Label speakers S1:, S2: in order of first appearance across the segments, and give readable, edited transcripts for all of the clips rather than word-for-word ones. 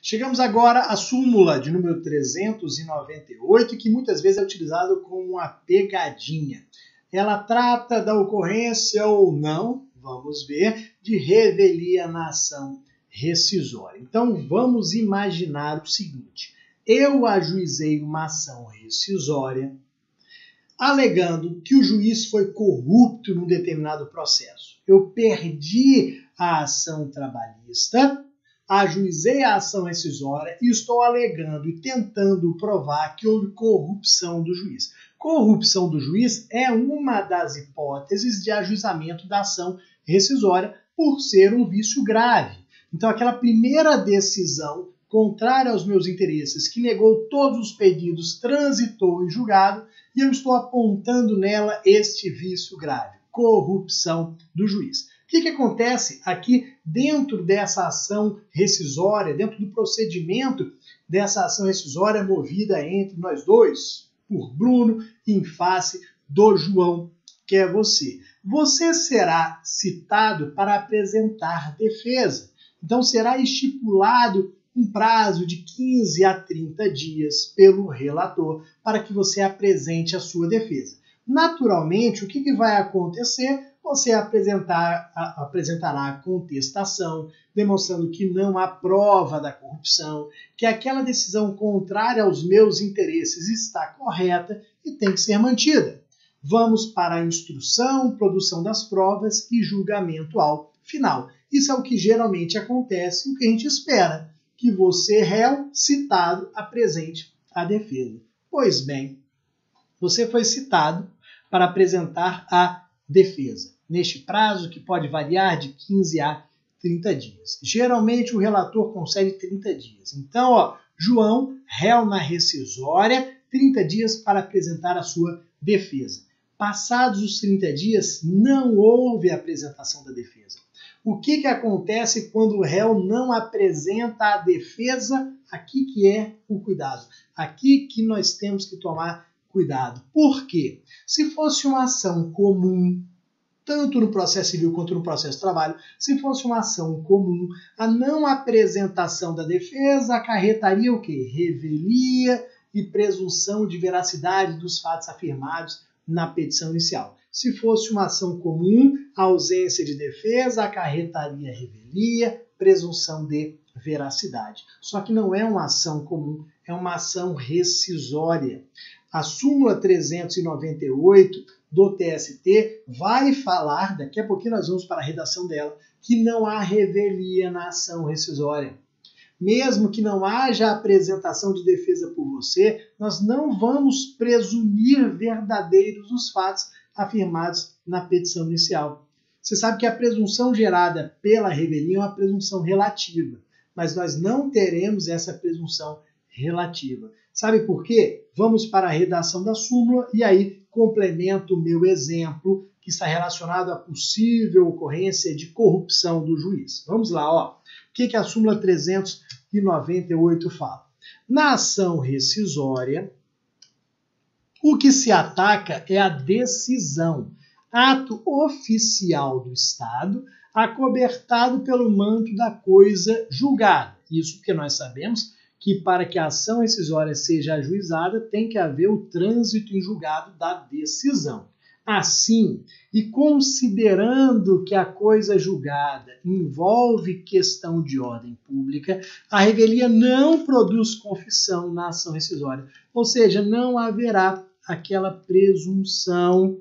S1: Chegamos agora à súmula de número 398, que muitas vezes é utilizado como uma pegadinha. Ela trata da ocorrência ou não, vamos ver, de revelia na ação rescisória. Então vamos imaginar o seguinte: eu ajuizei uma ação rescisória alegando que o juiz foi corrupto num determinado processo. Eu perdi a ação trabalhista, ajuizei a ação rescisória e estou alegando e tentando provar que houve corrupção do juiz. Corrupção do juiz é uma das hipóteses de ajuizamento da ação rescisória por ser um vício grave. Então, aquela primeira decisão contrária aos meus interesses, que negou todos os pedidos, transitou em julgado e eu estou apontando nela este vício grave, corrupção do juiz. O que acontece aqui dentro dessa ação rescisória, dentro do procedimento dessa ação rescisória movida entre nós dois, por Bruno, em face do João, que é você? Você será citado para apresentar defesa. Então será estipulado um prazo de 15 a 30 dias pelo relator para que você apresente a sua defesa. Naturalmente, o que vai acontecer? Você apresentará a contestação, demonstrando que não há prova da corrupção, que aquela decisão contrária aos meus interesses está correta e tem que ser mantida. Vamos para a instrução, produção das provas e julgamento ao final. Isso é o que geralmente acontece e o que a gente espera, que você, réu citado, apresente a defesa. Pois bem, você foi citado para apresentar a defesa, neste prazo que pode variar de 15 a 30 dias. Geralmente o relator concede 30 dias. Então, João, réu na rescisória, 30 dias para apresentar a sua defesa. Passados os 30 dias, não houve apresentação da defesa. O que acontece quando o réu não apresenta a defesa? Aqui que é o cuidado. Aqui que nós temos que tomar cuidado. Por quê? Se fosse uma ação comum, tanto no processo civil quanto no processo de trabalho, se fosse uma ação comum, a não apresentação da defesa acarretaria o quê? Revelia e presunção de veracidade dos fatos afirmados na petição inicial. Se fosse uma ação comum, a ausência de defesa acarretaria revelia, presunção de veracidade. Só que não é uma ação comum, é uma ação rescisória. A súmula 398 do TST vai falar, daqui a pouquinho nós vamos para a redação dela, que não há revelia na ação rescisória. Mesmo que não haja apresentação de defesa por você, nós não vamos presumir verdadeiros os fatos afirmados na petição inicial. Você sabe que a presunção gerada pela revelia é uma presunção relativa, mas nós não teremos essa presunção relativa. Sabe por quê? Vamos para a redação da súmula e aí complemento o meu exemplo que está relacionado à possível ocorrência de corrupção do juiz. Vamos lá, O que a súmula 398 fala? Na ação rescisória, o que se ataca é a decisão, ato oficial do Estado, acobertado pelo manto da coisa julgada. Isso porque nós sabemos que para que a ação rescisória seja ajuizada, tem que haver o trânsito em julgado da decisão. Assim, e considerando que a coisa julgada envolve questão de ordem pública, a revelia não produz confissão na ação rescisória, ou seja, não haverá aquela presunção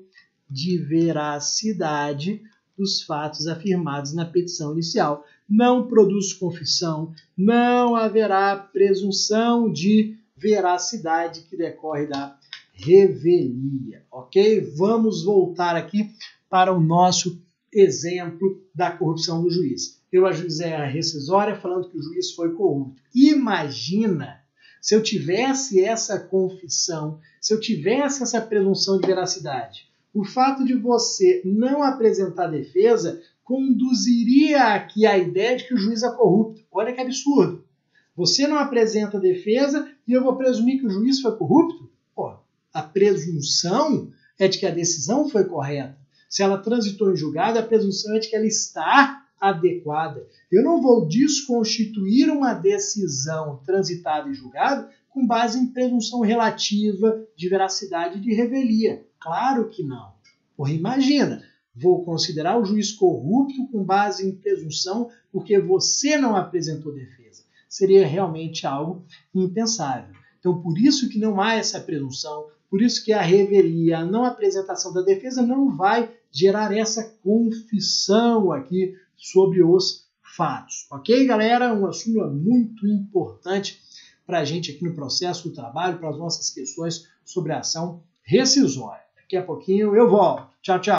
S1: de veracidade dos fatos afirmados na petição inicial. Não produz confissão, não haverá presunção de veracidade que decorre da revelia, ok? Vamos voltar aqui para o nosso exemplo da corrupção do juiz. Eu ajuizei a rescisória falando que o juiz foi corrupto. Imagina se eu tivesse essa confissão, se eu tivesse essa presunção de veracidade. O fato de você não apresentar defesa conduziria aqui a ideia de que o juiz é corrupto. Olha que absurdo. Você não apresenta defesa e eu vou presumir que o juiz foi corrupto? A presunção é de que a decisão foi correta. Se ela transitou em julgado, a presunção é de que ela está adequada. Eu não vou desconstituir uma decisão transitada e julgada com base em presunção relativa de veracidade e de revelia. Claro que não. Porra, imagina, vou considerar o juiz corrupto com base em presunção porque você não apresentou defesa. Seria realmente algo impensável. Então, por isso que não há essa presunção, por isso que a revelia, a não apresentação da defesa não vai gerar essa confissão aqui sobre os fatos. Ok, galera? Uma súmula muito importante para a gente aqui no processo do trabalho, para as nossas questões sobre a ação rescisória. Daqui a pouquinho eu volto. Tchau, tchau.